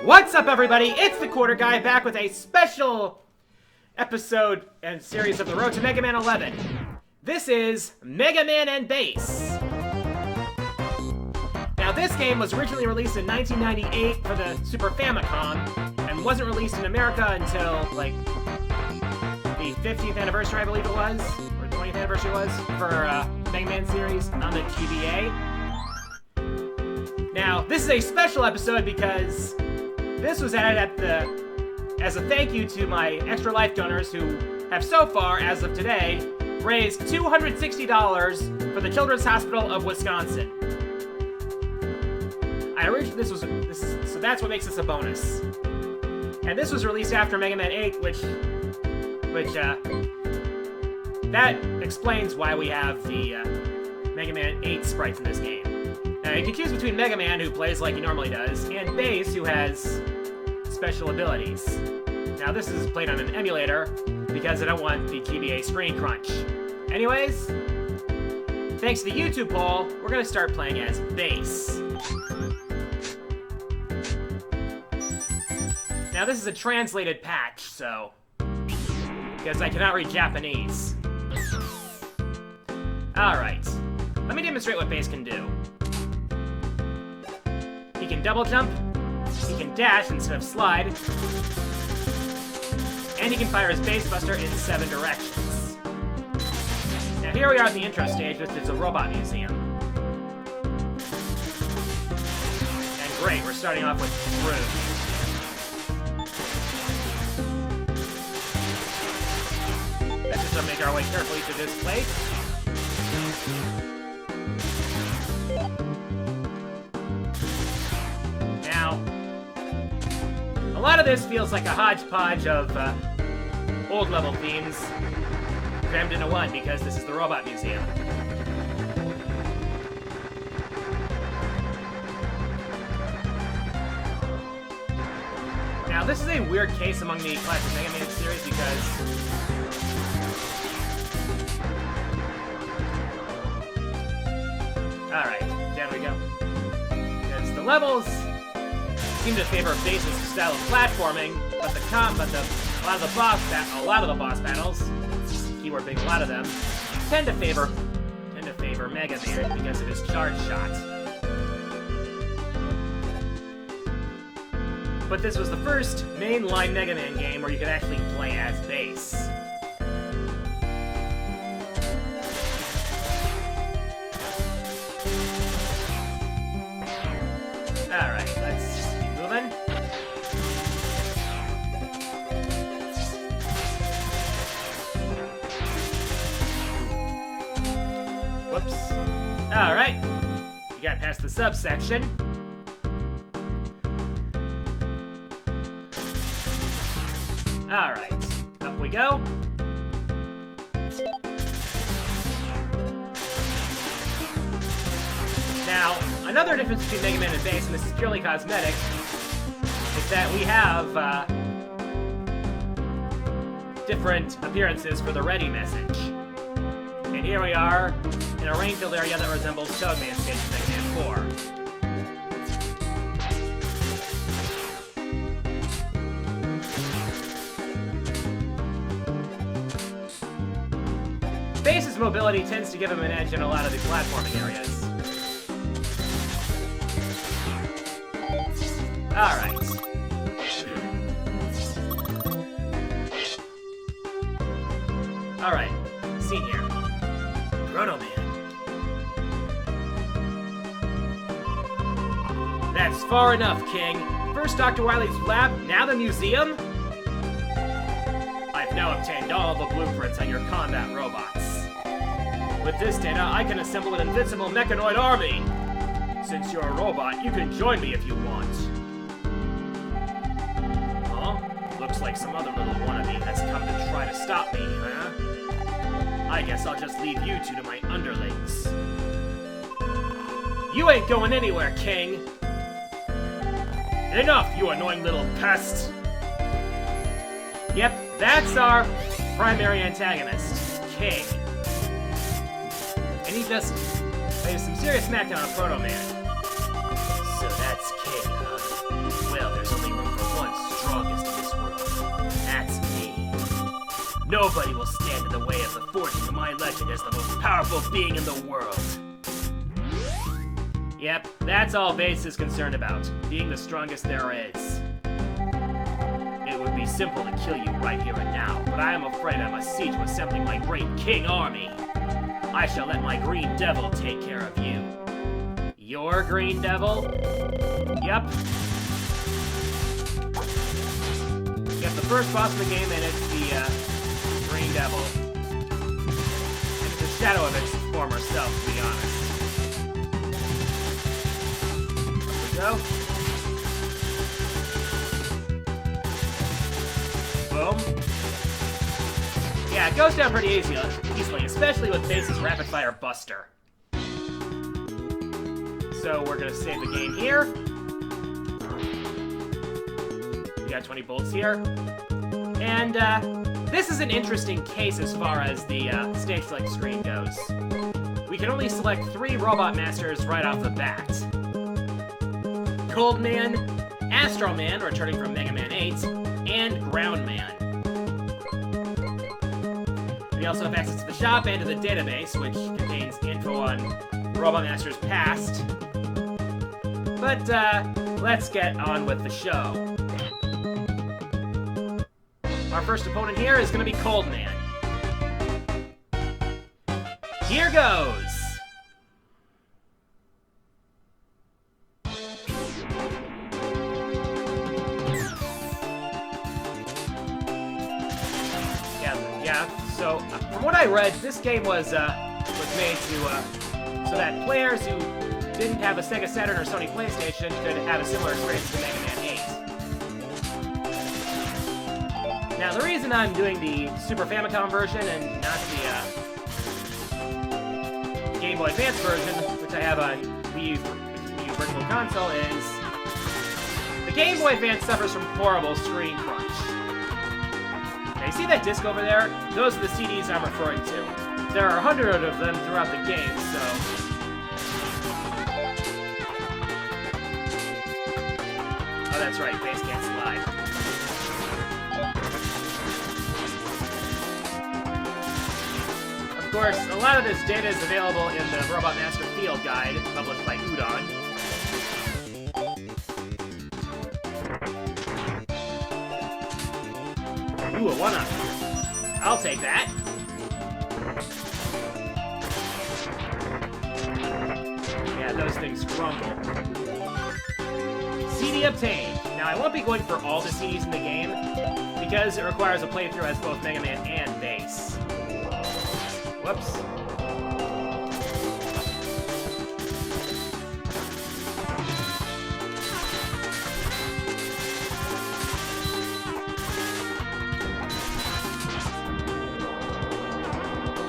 What's up, everybody? It's the Quarter Guy back with a special episode and series of the Road to Mega Man 11. This is Mega Man and Bass. Now, this game was originally released in 1998 for the Super Famicom and wasn't released in America until, like, the 50th anniversary, I believe it was, or 20th anniversary was, for Mega Man series on the GBA. Now, this is a special episode because this was added as a thank you to my Extra Life donors who have so far, as of today, raised $260 for the Children's Hospital of Wisconsin. So that's what makes this a bonus. And this was released after Mega Man 8, which that explains why we have the Mega Man 8 sprites in this game. Now, you can choose between Mega Man, who plays like he normally does, and Bass, who has special abilities. Now, this is played on an emulator, because I don't want the GBA screen crunch. Anyways, thanks to the YouTube poll, we're going to start playing as Bass. Now, this is a translated patch, so because I cannot read Japanese. Alright, let me demonstrate what Bass can do. He can double jump, he can dash instead of slide, and he can fire his Bass Buster in 7 directions. Now here we are at the intro stage, which is a robot museum. And great, we're starting off with Groove. Let's just make our way carefully through this place. Now, a lot of this feels like a hodgepodge of old level themes crammed into one because this is the Robot Museum. Now, this is a weird case among the classic Mega Man series because alright, down we go. Because the levels seem to favor Bass's style of platforming, but a lot of the boss battles, keyword being a lot of them, tend to favor Mega Man because of his charge shot. But this was the first mainline Mega Man game where you could actually play as Bass. Alright, let's just keep moving. Whoops. Alright. We got past the subsection. Alright. Up we go. Now, another difference between Mega Man and Bass, and this is purely cosmetic, is that we have different appearances for the ready message. And here we are in a rain-filled area that resembles Toadman Stage in Mega Man 4. Bass's mobility tends to give him an edge in a lot of the platforming areas. Alright. Alright, scene here. Proto Man. That's far enough, King. First Dr. Wily's lab, now the museum? I've now obtained all the blueprints on your combat robots. With this data, I can assemble an invincible mechanoid army. Since you're a robot, you can join me if you want. Looks like some other little wannabe has come to try to stop me, huh? I guess I'll just leave you two to my underlings. You ain't going anywhere, King! Enough, you annoying little pest! Yep, that's our primary antagonist, King. And he just lays some serious smackdown on Proto Man. So that's It's king, huh? Well, there's only room for one strongest in this world. That's me. Nobody will stand in the way of the forging of my legend as the most powerful being in the world. Yep, that's all Base is concerned about, being the strongest there is. It would be simple to kill you right here and now, but I am afraid I must see to assembling my great king army. I shall let my green devil take care of you. Your green devil? Yep. Got the first boss of the game, and it's the green devil. And it's a shadow of its former self, to be honest. Go. Boom. Yeah, it goes down pretty easily, especially with Base's Rapid Fire Buster. So we're gonna save the game here. We got 20 bolts here. And this is an interesting case as far as the stage select screen goes. We can only select 3 Robot Masters right off the bat. Cold Man, Astro Man, returning from Mega Man 8, and Ground Man. We also have access to the shop and to the database, which contains info on Robot Master's past. But, let's get on with the show. Our first opponent here is going to be Cold Man. Here goes! So, from what I read, this game was made to so that players who didn't have a Sega Saturn or Sony PlayStation could have a similar experience to Mega Man 8. Now, the reason I'm doing the Super Famicom version and not the Game Boy Advance version, which I have on Wii U Virtual Console, is the Game Boy Advance suffers from horrible screen crunch. Now, you see that disc over there? Those are the CDs I'm referring to. There are 100 of them throughout the game, so... Oh, that's right, Base can't slide. Of course, a lot of this data is available in the Robot Master Field Guide, published by Udon. Ooh, a 1-up. I'll take that. Yeah, those things crumble. CD obtained. Now, I won't be going for all the CDs in the game, because it requires a playthrough as both Mega Man and Base. Whoops.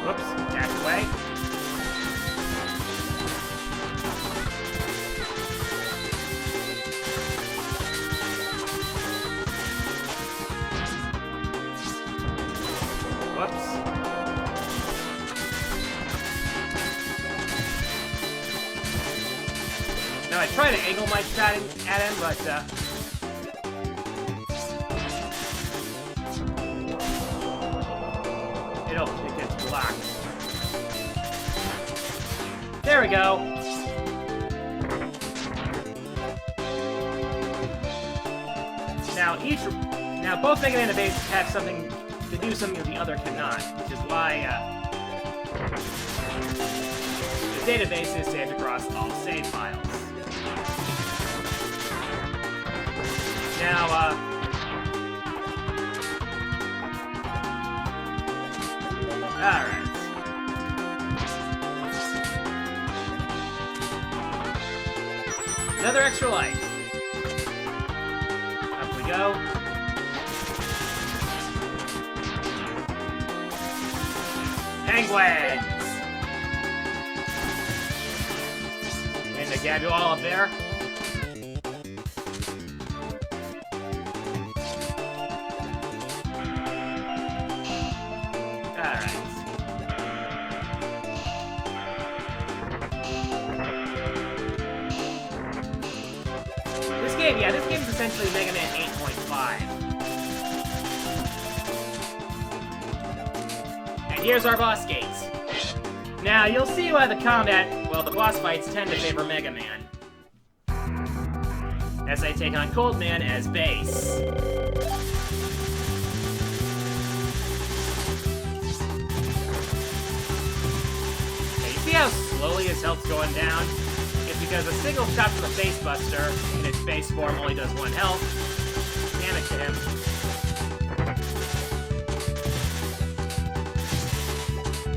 Whoops, dash away. Whoops. Now I try to angle my shot at him, but it gets blocked. There we go. Now both Mega Man and Base have something to do something that the other cannot, which is why the database is saved across all save files. Now, alright. Another extra life. Up we go. Penguins! And to grab you all up there. game, yeah, this game is essentially Mega Man 8.5. And here's our boss gates. Now, you'll see why the boss fights tend to favor Mega Man. As I take on Cold Man as base. Now, you see how slowly his health's going down? It's because a single shot from the Face Buster in its base form only does 1 health. Damage to him.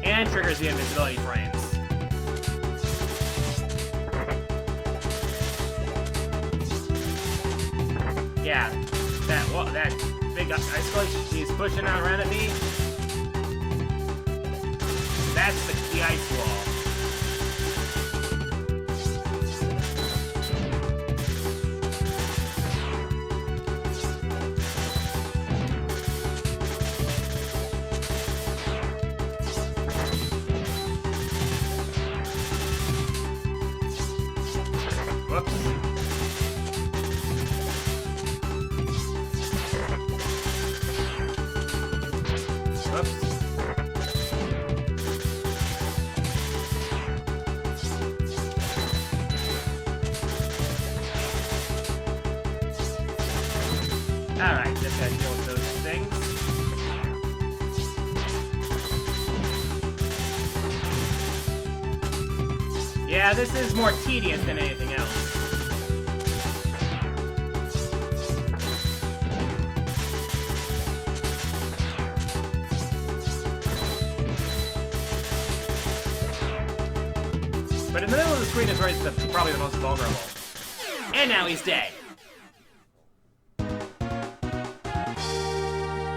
And triggers the invincibility frames. Yeah, that big ice clutch he's pushing out around at me. That's the ice wall. Alright, just gotta deal with those things. Yeah, this is more tedious than anything else. But in the middle of the screen is where he's probably the most vulnerable. And now he's dead.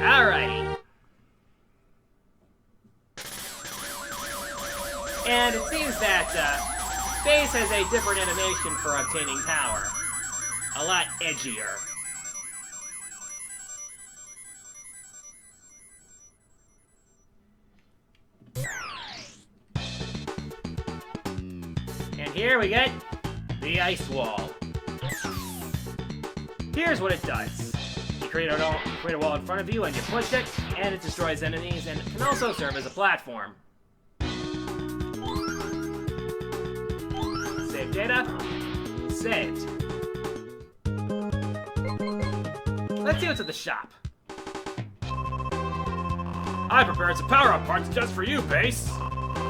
Alrighty. And it seems that Base has a different animation for obtaining power. A lot edgier. And here we get the ice wall. Here's what it does. You create a wall in front of you and you push it, and it destroys enemies, and it can also serve as a platform. Save data. Saved. Let's see what's at the shop. I prepared some power-up parts just for you, Base.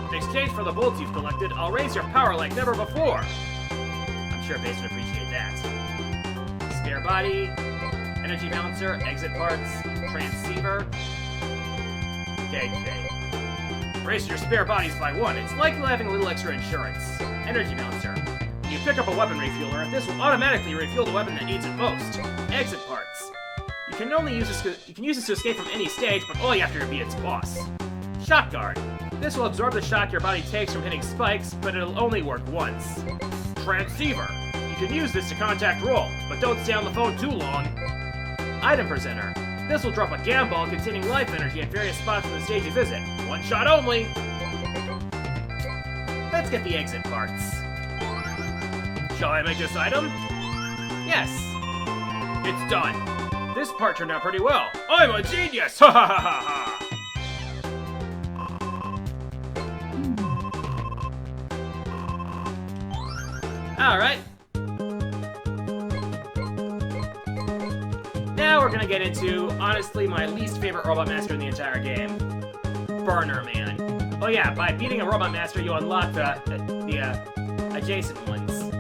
In exchange for the bolts you've collected, I'll raise your power like never before. I'm sure Base would appreciate that. Spare body, energy balancer, exit parts, transceiver. Okay. Raise your spare bodies by 1. It's like having a little extra insurance. Energy balancer. You pick up a weapon refueler, and this will automatically refuel the weapon that needs it most. Exit parts. You can use this to escape from any stage, but only after you beat its boss. Shock guard. This will absorb the shock your body takes from hitting spikes, but it'll only work once. Transceiver. You can use this to contact roll, but don't stay on the phone too long. Item presenter. This will drop a gamball containing life energy at various spots in the stage you visit. 1 shot only. Let's get the exit parts. Shall I make this item? Yes. It's done. This part turned out pretty well. I'm a genius! Ha ha ha ha ha! Alright. Now we're gonna get into, honestly, my least favorite Robot Master in the entire game. Burner Man. Oh yeah, by beating a Robot Master, you unlock the adjacent ones.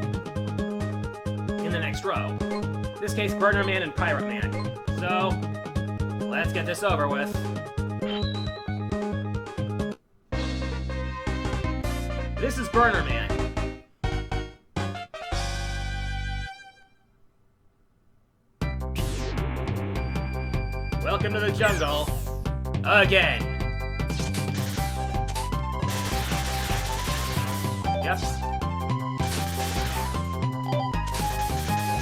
In the next row. In this case, Burner Man and Pirate Man. So, let's get this over with. This is Burner Man. Welcome to the jungle. Again. Yep.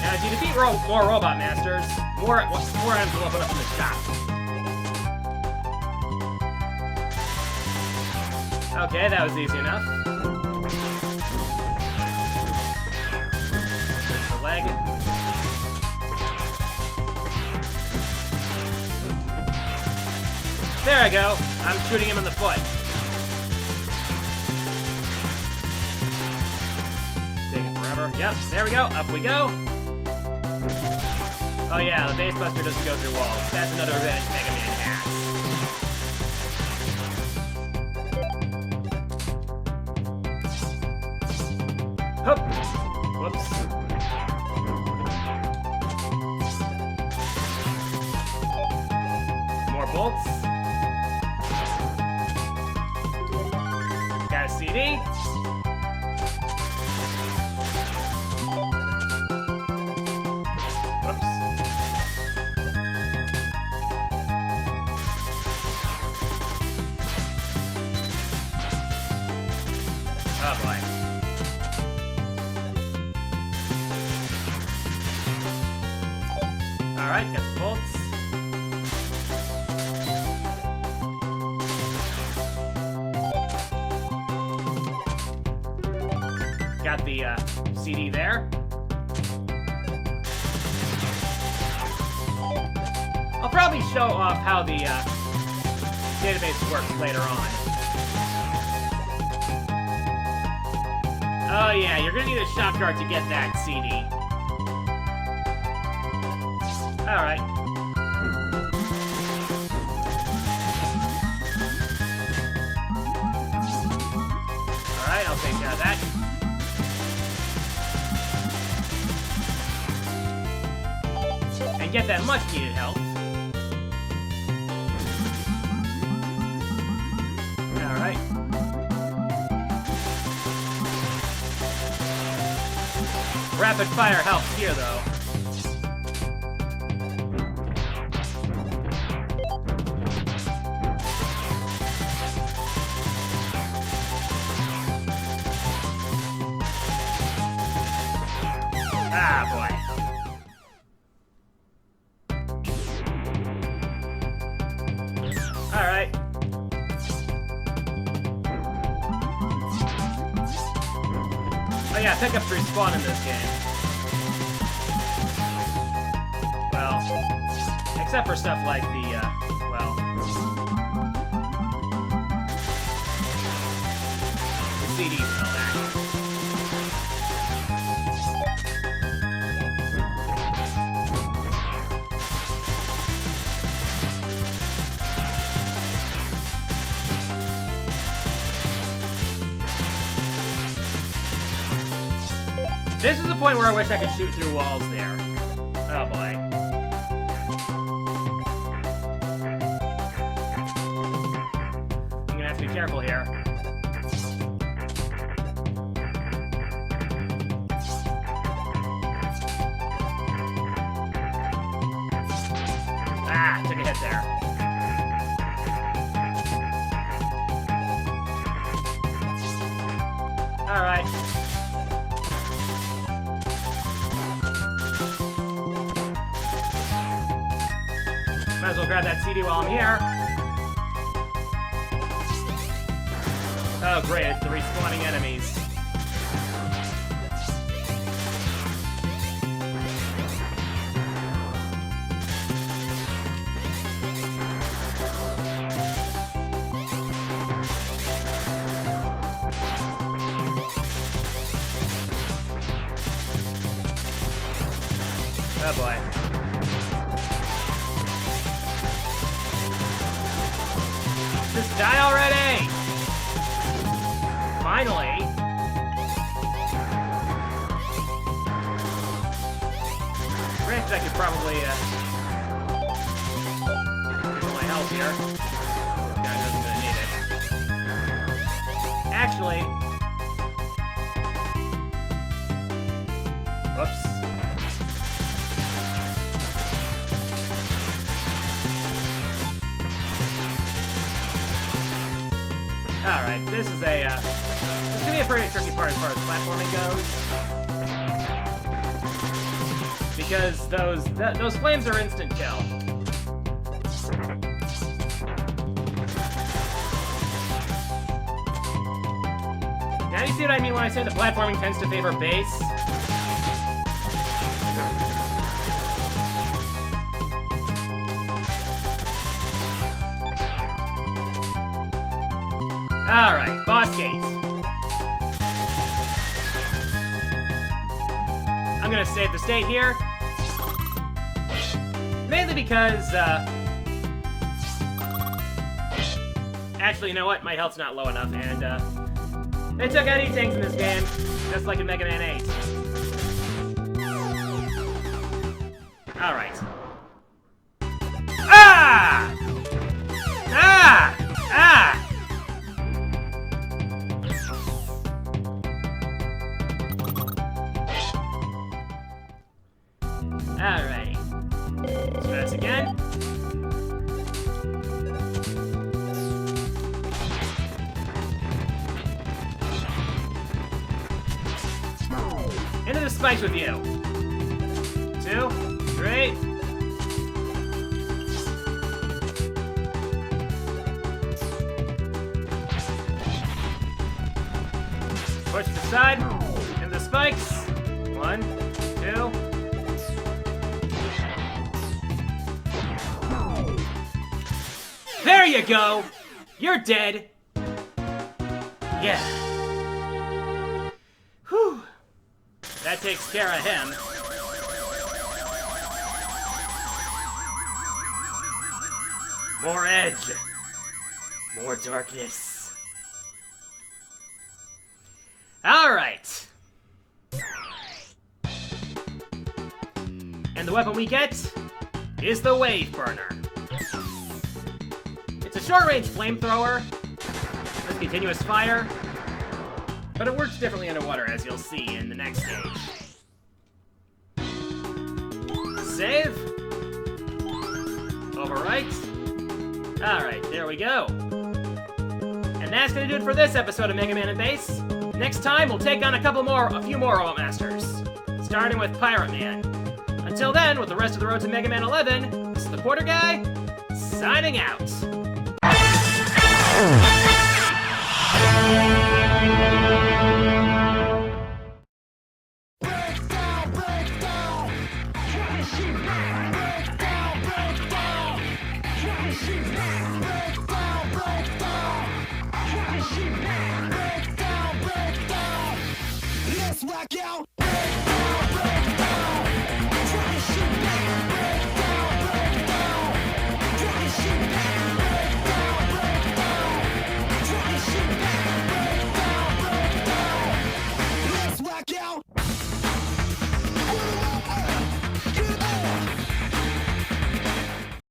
Now, as you defeat more Robot Masters, more items will open up in the shop. Okay, that was easy enough. The leg. I go. I'm shooting him in the foot. Taking forever. Yep, there we go. Up we go. Oh yeah, the base buster doesn't go through walls. That's another advantage Mega Man has. Hup. Whoops. More bolts. Got a CD. Oh boy. Alright, got the bolts. Got the CD there. I'll probably show off how the database works later on. Oh yeah, you're gonna need a shop card to get that CD. Alright. Alright, I'll take care of that. And get that much needed help. Alright. Rapid fire helps here, though. Ah, boy. Alright. Oh yeah, pickups respawn in this game. Well, except for stuff like the, well... the CDs and all that. This is the point where I wish I could shoot through walls there. Oh boy. I'm gonna have to be careful here. Ah, took a hit there. Alright. Might as well grab that CD while I'm here. Oh great, it's the respawning enemies. Oh boy. Just die already! Finally! Granted, I could probably, use my health here. Guy doesn't really need it. Actually... Whoops. Alright, this is a, this is gonna be a pretty tricky part as far as platforming goes. Because those flames are instant kill. Now you see what I mean when I say the platforming tends to favor base? Alright, boss gate. I'm gonna save the state here. Mainly because, actually, you know what? My health's not low enough, and, they took out E-Tanks in this game, just like in Mega Man 8. Alright. Ah! Ah! Ah! Alrighty. Let's try this again. Into the spikes with you. 2, 3. Push to the side. Into the spikes. 1, 2. There you go! You're dead! Yeah. Whew. That takes care of him. More edge. More darkness. Alright. And the weapon we get is the Wave Burner. It's a short-range flamethrower with continuous fire, but it works differently underwater, as you'll see in the next stage. Save. Overwrite. Alright, there we go. And that's gonna do it for this episode of Mega Man and Bass. Next time, we'll take on a few more Robot Masters, starting with Pirate Man. Until then, with the rest of the road to Mega Man 11, this is the Porter Guy, signing out. Let's rock out.